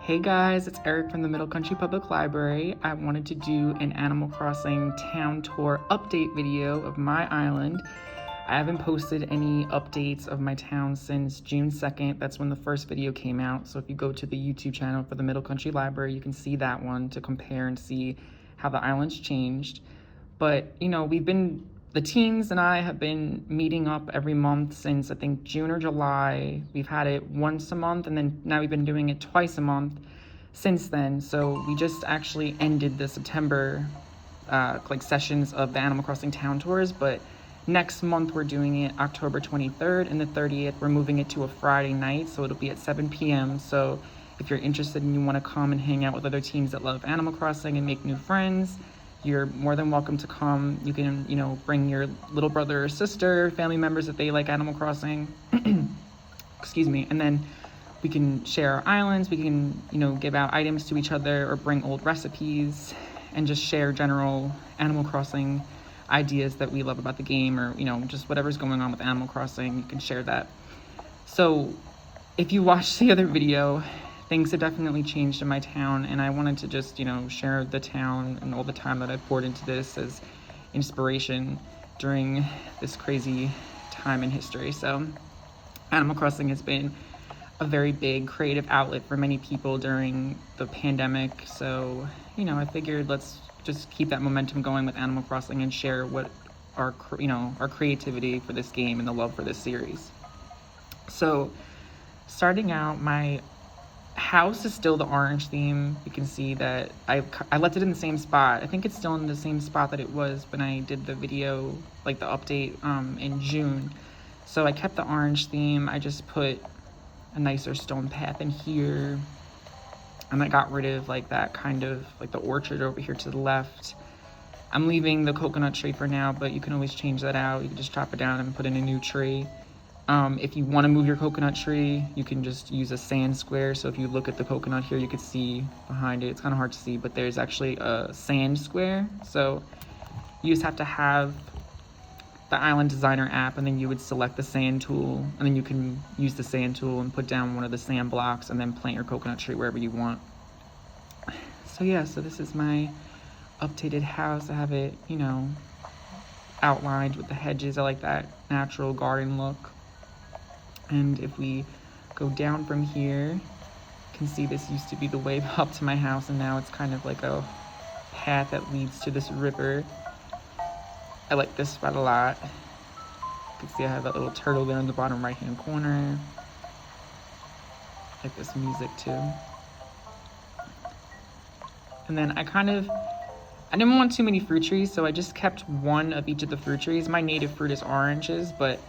Hey guys, it's Eric from the Middle Country Public Library. I wanted to do an Animal Crossing town tour update video of my island. I haven't posted any updates of my town since June 2nd. That's when the first video came out. So if you go to the YouTube channel for the Middle Country Library, you can see that one to compare and see how the island's changed. But, you know, the teens and I have been meeting up every month since I think June or July. We've had it once a month, and then now we've been doing it twice a month since then. So we just actually ended the September sessions of the Animal Crossing town tours, but next month we're doing it October 23rd and the 30th. We're moving it to a Friday night, so it'll be at 7 p.m. So if you're interested and you want to come and hang out with other teens that love Animal Crossing and make new friends, you're more than welcome to come. You can, bring your little brother or sister, family members that they like Animal Crossing. Excuse me. And then we can share our islands. We can, give out items to each other or bring old recipes and just share general Animal Crossing ideas that we love about the game, or, just whatever's going on with Animal Crossing. You can share that. So if you watched the other video, things have definitely changed in my town, and I wanted to just, share the town and all the time that I've poured into this as inspiration during this crazy time in history. So Animal Crossing has been a very big creative outlet for many people during the pandemic. So, I figured let's just keep that momentum going with Animal Crossing and share what our creativity for this game and the love for this series. So starting out, my house is still the orange theme. You can see that I left it in the same spot. I think it's still in the same spot that it was when I did the video, the update in June. So I kept the orange theme. I just put a nicer stone path in here, and I got rid of that kind of the orchard over here to the left. I'm leaving the coconut tree for now, but you can always change that out. You can just chop it down and put in a new tree. If you want to move your coconut tree, you can just use a sand square. So if you look at the coconut here, you can see behind it. It's kind of hard to see, but there's actually a sand square. So you just have to have the Island Designer app, and then you would select the sand tool, and then you can use the sand tool and put down one of the sand blocks and then plant your coconut tree wherever you want. So yeah, so this is my updated house. I have it, outlined with the hedges. I like that natural garden look. And if we go down from here, you can see this used to be the way up to my house, and now it's kind of like a path that leads to this river. I like this spot a lot. You can see I have that little turtle there in the bottom right-hand corner. I like this music too. And then I didn't want too many fruit trees, so I just kept one of each of the fruit trees. My native fruit is oranges, but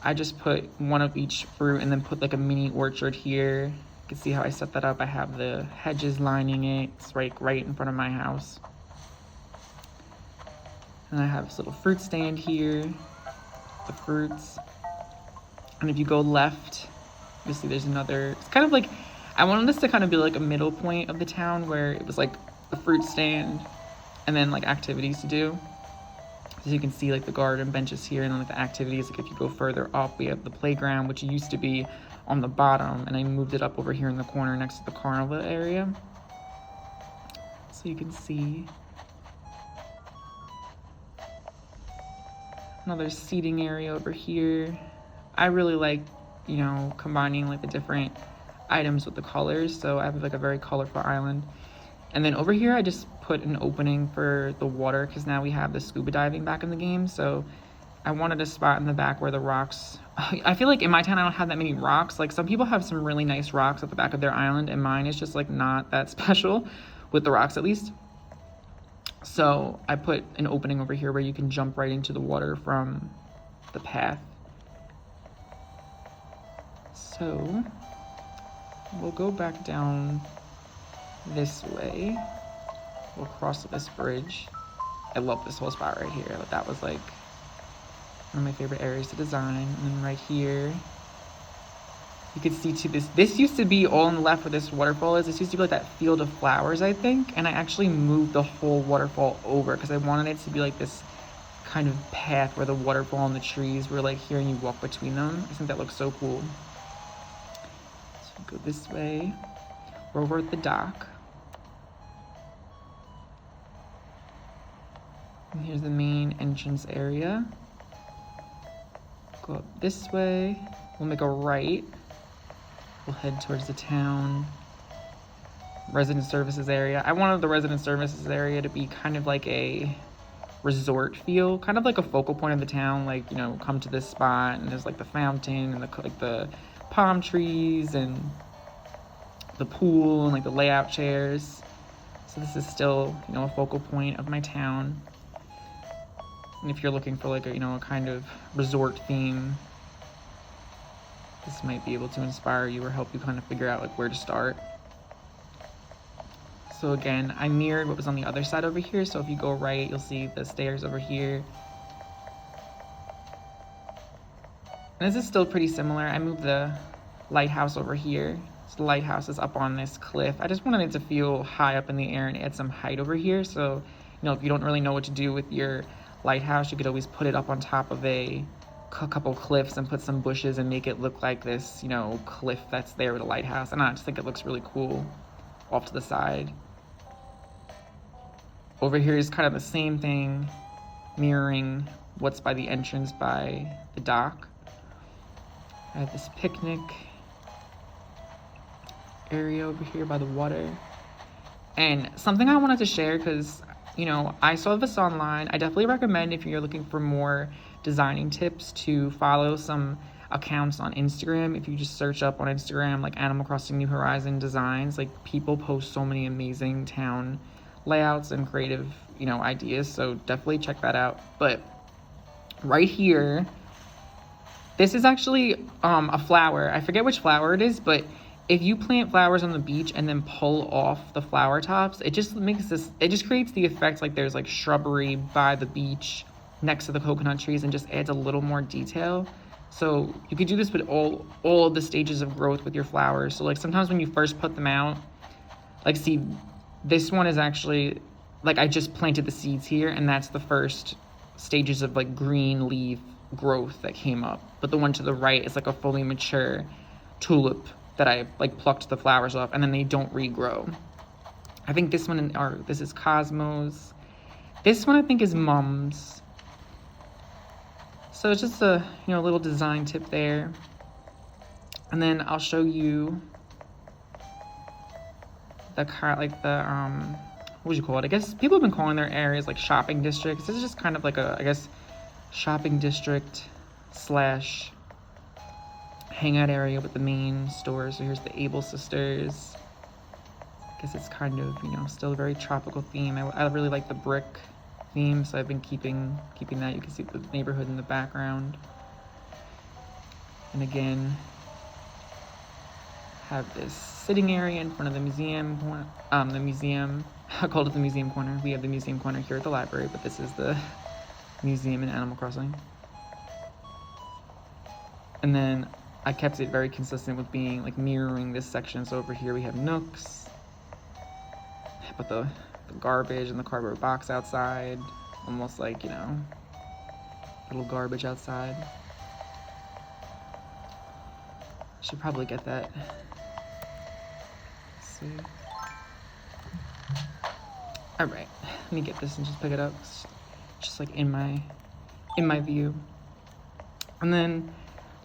I just put one of each fruit and then put a mini orchard here. You can see how I set that up. I have the hedges lining it. It's right in front of my house. And I have this little fruit stand here, the fruits. And if you go left, you see there's another, it's kind of I wanted this to kind of be a middle point of the town where it was the fruit stand and then activities to do. So you can see the garden benches here, and then the activities. If you go further up, we have the playground, which used to be on the bottom, and I moved it up over here in the corner next to the carnival area. So you can see another seating area over here. I really like, combining the different items with the colors. So I have a very colorful island. And then over here, I just put an opening for the water, because now we have the scuba diving back in the game. So I wanted a spot in the back where the rocks, I feel in my town, I don't have that many rocks. Some people have some really nice rocks at the back of their island, and mine is just not that special with the rocks, at least. So I put an opening over here where you can jump right into the water from the path. So we'll go back down this way. We'll cross this bridge. I love this whole spot right here. That was one of my favorite areas to design. And then right here, you can see too, this used to be all on the left where this waterfall is. This used to be that field of flowers, I think. And I actually moved the whole waterfall over because I wanted it to be this kind of path where the waterfall and the trees were here, and you walk between them. I think that looks so cool. So go this way. We're over at the dock. And here's the main entrance area. Go up this way. We'll make a right. We'll head towards the town resident services area. I wanted the resident services area to be kind of like a resort feel, kind of like a focal point of the town. Like, you know, come to this spot and there's like the fountain and the palm trees and the pool and like the layout chairs. So this is still, you know, a focal point of my town. And if you're looking for like a, you know, a kind of resort theme, this might be able to inspire you or help you kind of figure out like where to start. So again, I mirrored what was on the other side over here. So if you go right, you'll see the stairs over here. And this is still pretty similar. I moved the lighthouse over here. So the lighthouse is up on this cliff. I just wanted it to feel high up in the air and add some height over here. So, you know, if you don't really know what to do with your lighthouse, you could always put it up on top of a couple cliffs and put some bushes and make it look like this, you know, cliff that's there with a lighthouse. And I just think it looks really cool off to the side. Over here is kind of the same thing, mirroring what's by the entrance by the dock. I have this picnic area over here by the water. And something I wanted to share, because, you know, I saw this online. I definitely recommend, if you're looking for more designing tips, to follow some accounts on Instagram. If you just search up on Instagram, like Animal Crossing New Horizon Designs, like people post so many amazing town layouts and creative, you know, ideas. So definitely check that out. But right here, this is actually a flower. I forget which flower it is, but if you plant flowers on the beach and then pull off the flower tops, it just makes this, it just creates the effect like there's like shrubbery by the beach next to the coconut trees and just adds a little more detail. So you could do this with all of the stages of growth with your flowers. So like sometimes when you first put them out, like see, this one is actually, like I just planted the seeds here and that's the first stages of like green leaf growth that came up. But the one to the right is like a fully mature tulip that I like plucked the flowers off and then they don't regrow. I think this one, or this is Cosmos. This one I think is Mums. So it's just a, you know, little design tip there. And then I'll show you the like the what would you call it? I guess people have been calling their areas like shopping districts. This is just kind of like a, I guess, shopping district slash hangout area with the main stores. So here's the Able Sisters. I guess it's kind of, you know, still a very tropical theme. I really like the brick theme, so I've been keeping that. You can see the neighborhood in the background. And again, have this sitting area in front of the museum. I called it the museum corner. We have the museum corner here at the library, but this is the museum in Animal Crossing. And then I kept it very consistent with being like mirroring this section. So over here we have nooks. I put the garbage and the cardboard box outside, almost like, you know, little garbage outside. Should probably get that. Let's see. All right, let me get this and just pick it up. It's just like in my view. And then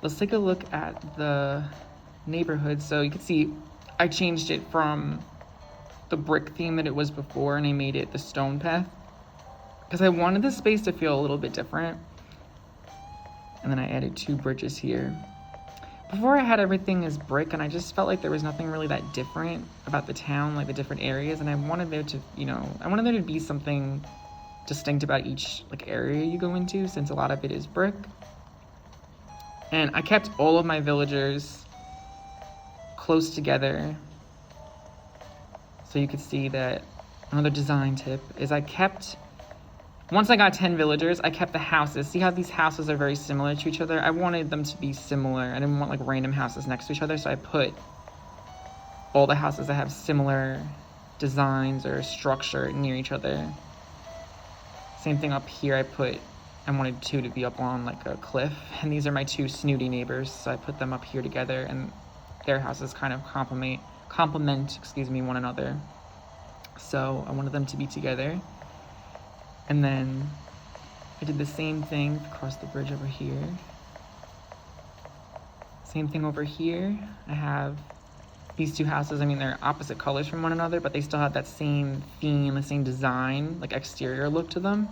let's take a look at the neighborhood. So you can see I changed it from the brick theme that it was before and I made it the stone path because I wanted the space to feel a little bit different. And then I added 2 bridges here. Before I had everything as brick and I just felt like there was nothing really that different about the town, like the different areas, and I wanted there to, you know, I wanted there to be something distinct about each like area you go into, since a lot of it is brick. And I kept all of my villagers close together. So you could see that another design tip is once I got 10 villagers, I kept the houses. See how these houses are very similar to each other? I wanted them to be similar. I didn't want like random houses next to each other. So I put all the houses that have similar designs or structure near each other. Same thing up here. I wanted 2 to be up on like a cliff. And these are my 2 snooty neighbors. So I put them up here together and their houses kind of complement, excuse me, one another. So I wanted them to be together. And then I did the same thing across the bridge over here. Same thing over here. I have these two houses. I mean, they're opposite colors from one another, but they still have that same theme, the same design, like exterior look to them.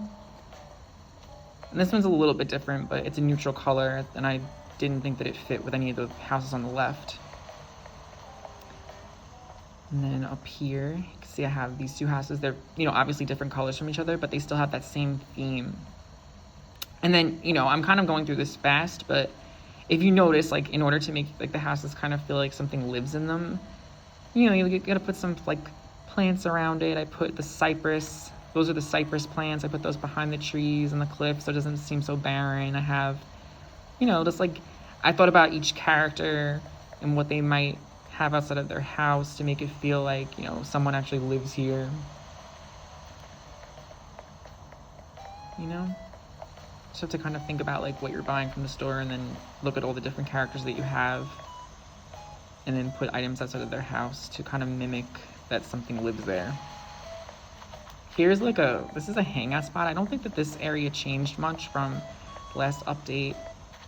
And this one's a little bit different, but it's a neutral color, and I didn't think that it fit with any of the houses on the left. And then up here, you can see I have these two houses. They're, you know, obviously different colors from each other, but they still have that same theme. And then, you know, I'm kind of going through this fast, but if you notice, like, in order to make, like, the houses kind of feel like something lives in them, you know, you gotta put some, like, plants around it. I put the cypress, those are the cypress plants. I put those behind the trees and the cliff so it doesn't seem so barren. I have, you know, just, like, I thought about each character and what they might have outside of their house to make it feel like, you know, someone actually lives here. You know? Just have to kind of think about, like, what you're buying from the store and then look at all the different characters that you have and then put items outside of their house to kind of mimic that something lives there. Here's like this is a hangout spot. I don't think that this area changed much from the last update.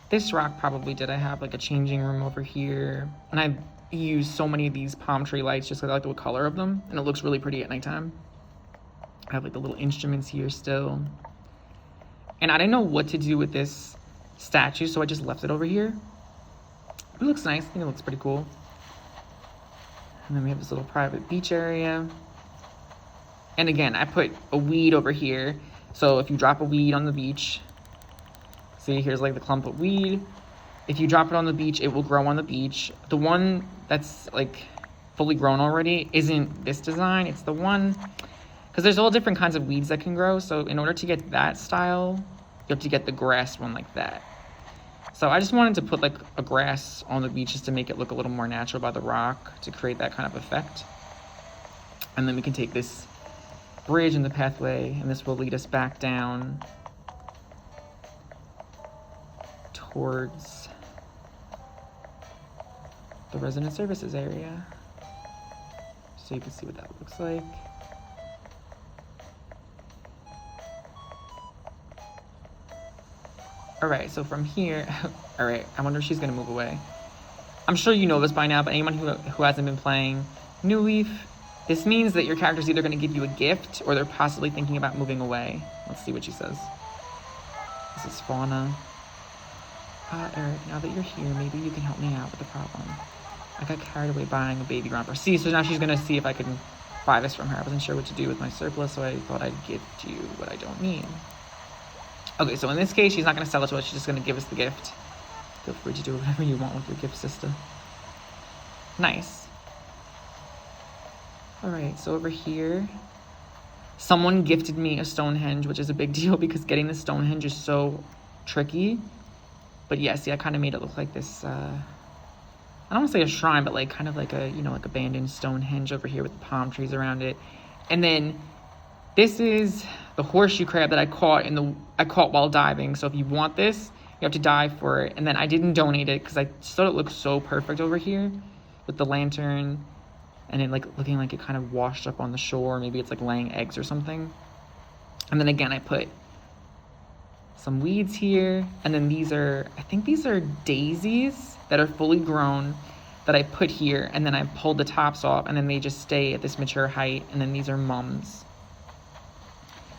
This rock probably did. I have like a changing room over here, and I use so many of these palm tree lights just because I like the color of them, and it looks really pretty at nighttime. I have like the little instruments here still. And I didn't know what to do with this statue, so I just left it over here. It looks nice. I think it looks pretty cool. And then we have this little private beach area. And again, I put a weed over here. So if you drop a weed on the beach, see, here's like the clump of weed. If you drop it on the beach, it will grow on the beach. The one that's like fully grown already isn't this design. It's the one, because there's all different kinds of weeds that can grow. So in order to get that style, you have to get the grass one like that. So I just wanted to put like a grass on the beach just to make it look a little more natural by the rock to create that kind of effect. And then we can take this bridge and the pathway, and this will lead us back down towards the resident services area. So you can see what that looks like. All right, so from here, all right, I wonder if she's gonna move away. I'm sure you know this by now, but anyone who hasn't been playing New Leaf, this means that your character's either gonna give you a gift or they're possibly thinking about moving away. Let's see what she says. This is Fauna. Eric, now that you're here, maybe you can help me out with the problem. I got carried away buying a baby romper. See, so now she's gonna see if I can buy this from her. I wasn't sure what to do with my surplus, so I thought I'd gift you what I don't need. Okay, so in this case, she's not going to sell it to us. She's just going to give us the gift. Feel free to do whatever you want with your gift, sister. Nice. All right, so over here, someone gifted me a Stonehenge, which is a big deal because getting the Stonehenge is so tricky. But yeah, see, I kind of made it look like this, I don't want to say a shrine, but like kind of like a, you know, like abandoned Stonehenge over here with the palm trees around it. And then this is the horseshoe crab that I caught while diving. So if you want this, you have to dive for it. And then I didn't donate it because I just thought it looked so perfect over here with the lantern and it like looking like it kind of washed up on the shore. Maybe it's like laying eggs or something. And then again, I put some weeds here. And then these are, I think these are daisies that are fully grown that I put here. And then I pulled the tops off and then they just stay at this mature height. And then these are mums.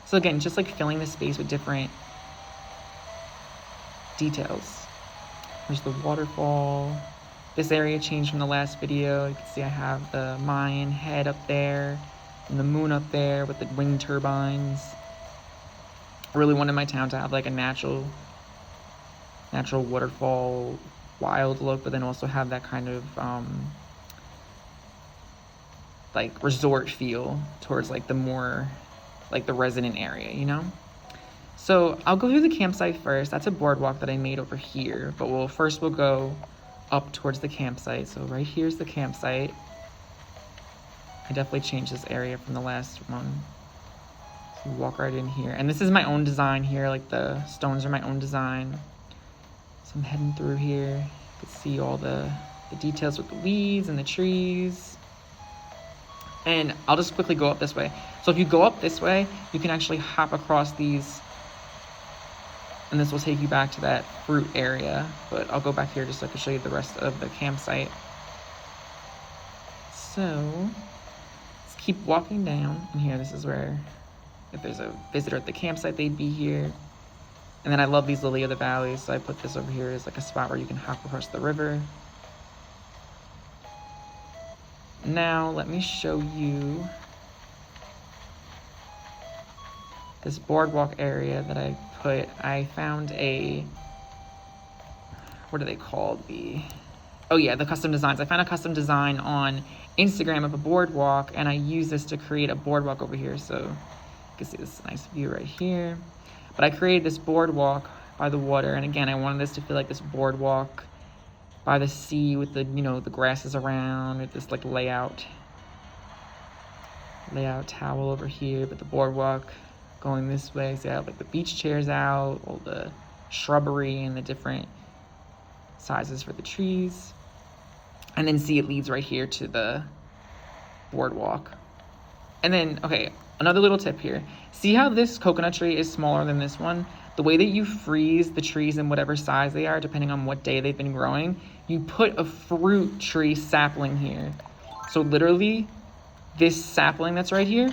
So again, just like filling the space with different details. There's the waterfall. This area changed from the last video. You can see I have the Mayan head up there and the moon up there with the wind turbines. I really wanted my town to have like a natural waterfall, wild look, but then also have that kind of like resort feel towards like the more like the resident area, you know? So I'll go through the campsite first. That's a boardwalk that I made over here, but we'll go up towards the campsite. So right here's the campsite. I definitely changed this area from the last one. So you walk right in here. And this is my own design here, like the stones are my own design. So I'm heading through here. You can see all the details with the weeds and the trees. And I'll just quickly go up this way. So if you go up this way, you can actually hop across these, and this will take you back to that fruit area. But I'll go back here just so I can show you the rest of the campsite. So let's keep walking down. And here, this is where, if there's a visitor at the campsite, they'd be here. And then I love these lily of the valleys, so I put this over here as like a spot where you can hop across the river. Now let me show you this boardwalk area that I put. I found a, what are they called? Oh yeah, the custom designs. I found a custom design on Instagram of a boardwalk, and I use this to create a boardwalk over here. So you can see this nice view right here. But I created this boardwalk by the water, and again, I wanted this to feel like this boardwalk by the sea with the, you know, the grasses around, with this like layout towel over here, but the boardwalk going this way. So I have like the beach chairs out, all the shrubbery and the different sizes for the trees. And then see, it leads right here to the boardwalk. And then, okay, another little tip here. See how this coconut tree is smaller than this one? The way that you freeze the trees in whatever size they are, depending on what day they've been growing, you put a fruit tree sapling here. So literally, this sapling that's right here,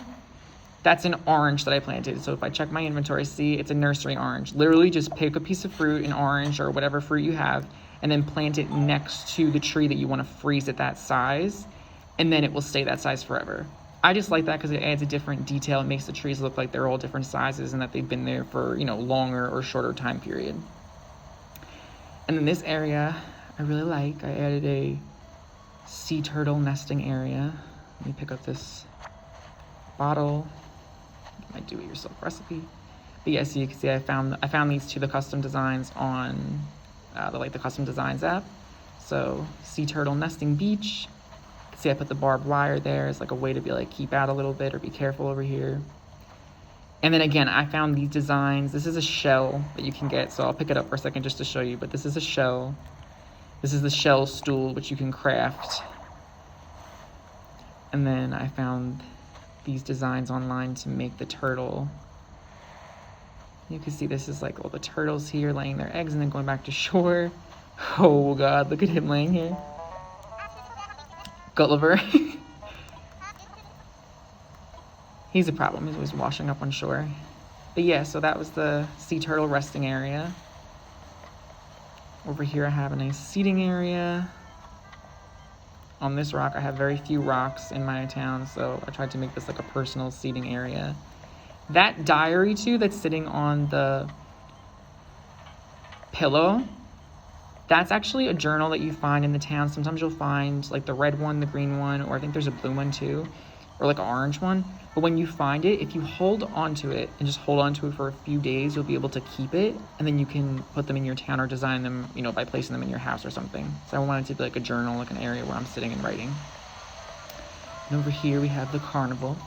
that's an orange that I planted. So if I check my inventory, see, it's a nursery orange. Literally just pick a piece of fruit, an orange or whatever fruit you have, and then plant it next to the tree that you want to freeze at that size, and then it will stay that size forever. I just like that because it adds a different detail. It makes the trees look like they're all different sizes and that they've been there for, you know, longer or shorter time period. And then this area I really like. I added a sea turtle nesting area. Let me pick up this bottle. My do-it-yourself recipe. But yeah, so you can see I found these to the custom designs on the custom designs app. So sea turtle nesting beach. See, I put the barbed wire there as like a way to be like, keep out a little bit or be careful over here. And then again, I found these designs. This is a shell that you can get. So I'll pick it up for a second just to show you, but this is a shell. This is the shell stool, which you can craft. And then I found these designs online to make the turtle. You can see this is like all the turtles here laying their eggs and then going back to shore. Oh God, look at him laying here. Gulliver. He's a problem. He's always washing up on shore. But yeah, so that was the sea turtle resting area. Over here I have a nice seating area. On this rock, I have very few rocks in my town, so I tried to make this like a personal seating area. That diary too that's sitting on the pillow, that's actually a journal that you find in the town. Sometimes you'll find like the red one, the green one, or I think there's a blue one too, or like an orange one. But when you find it, if you hold onto it and just hold onto it for a few days, you'll be able to keep it, and then you can put them in your town or design them, you know, by placing them in your house or something. So I wanted it to be like a journal, like an area where I'm sitting and writing. And over here we have the carnival.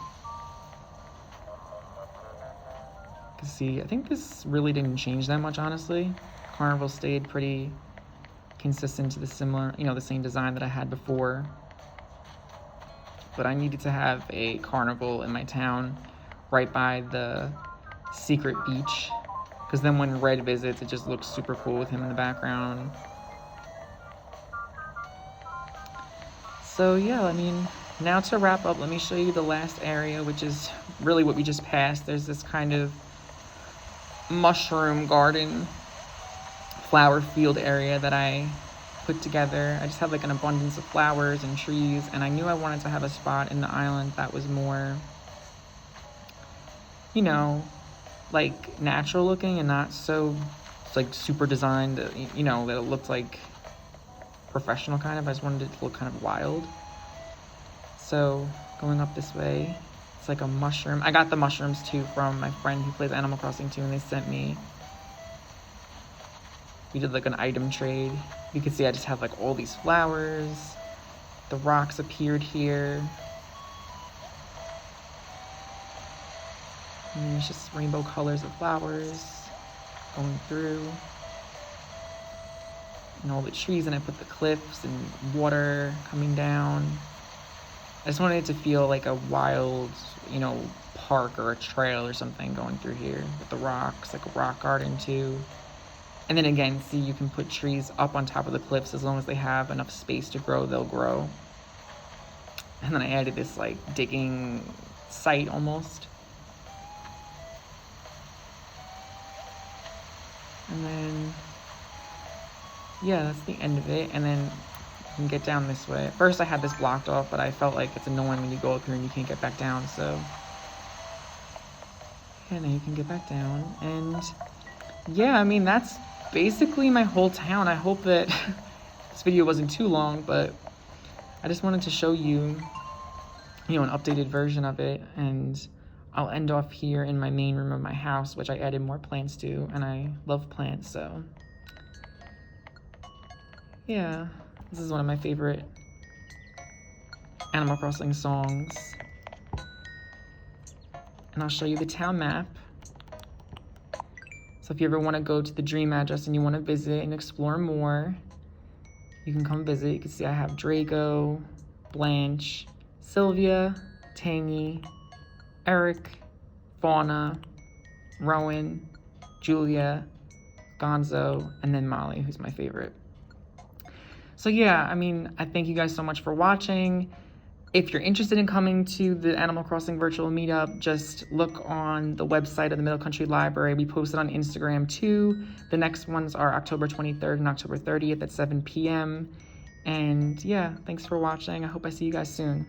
You can see, I think this really didn't change that much, honestly. Carnival stayed pretty consistent to the similar, you know, the same design that I had before. But I needed to have a carnival in my town right by the secret beach, because then when Red visits, it just looks super cool with him in the background. So yeah, I mean, now to wrap up, let me show you the last area, which is really what we just passed. There's this kind of mushroom garden, flower field area that I put together. I just have like an abundance of flowers and trees, and I knew I wanted to have a spot in the island that was more, you know, like natural looking and not so like super designed, you know, that it looked like professional kind of. I just wanted it to look kind of wild. So going up this way, it's like a mushroom. I got the mushrooms too from my friend who plays Animal Crossing too, and they sent me. We did like an item trade. You can see I just have like all these flowers. The rocks appeared here. And it's just rainbow colors of flowers going through. And all the trees, and I put the cliffs and water coming down. I just wanted it to feel like a wild, you know, park or a trail or something going through here with the rocks, like a rock garden too. And then again, see, you can put trees up on top of the cliffs. As long as they have enough space to grow, they'll grow. And then I added this like digging site almost. And then, yeah, that's the end of it. And then you can get down this way. At first I had this blocked off, but I felt like it's annoying when you go up here and you can't get back down, so. Yeah, now you can get back down. And yeah, I mean, that's basically my whole town. I hope that this video wasn't too long, but I just wanted to show you, you know, an updated version of it. And I'll end off here in my main room of my house, which I added more plants to, and I love plants, so. Yeah, this is one of my favorite Animal Crossing songs. And I'll show you the town map. So if you ever want to go to the dream address and you want to visit and explore more, you can come visit. You can see I have Draco, Blanche, Sylvia, Tangy, Eric, Fauna, Rowan, Julia, Gonzo, and then Molly, who's my favorite. So yeah, I mean, I thank you guys so much for watching. If you're interested in coming to the Animal Crossing virtual meetup, just look on the website of the Middle Country Library. We post it on Instagram too. The next ones are October 23rd and October 30th at 7 p.m. And yeah, thanks for watching. I hope I see you guys soon.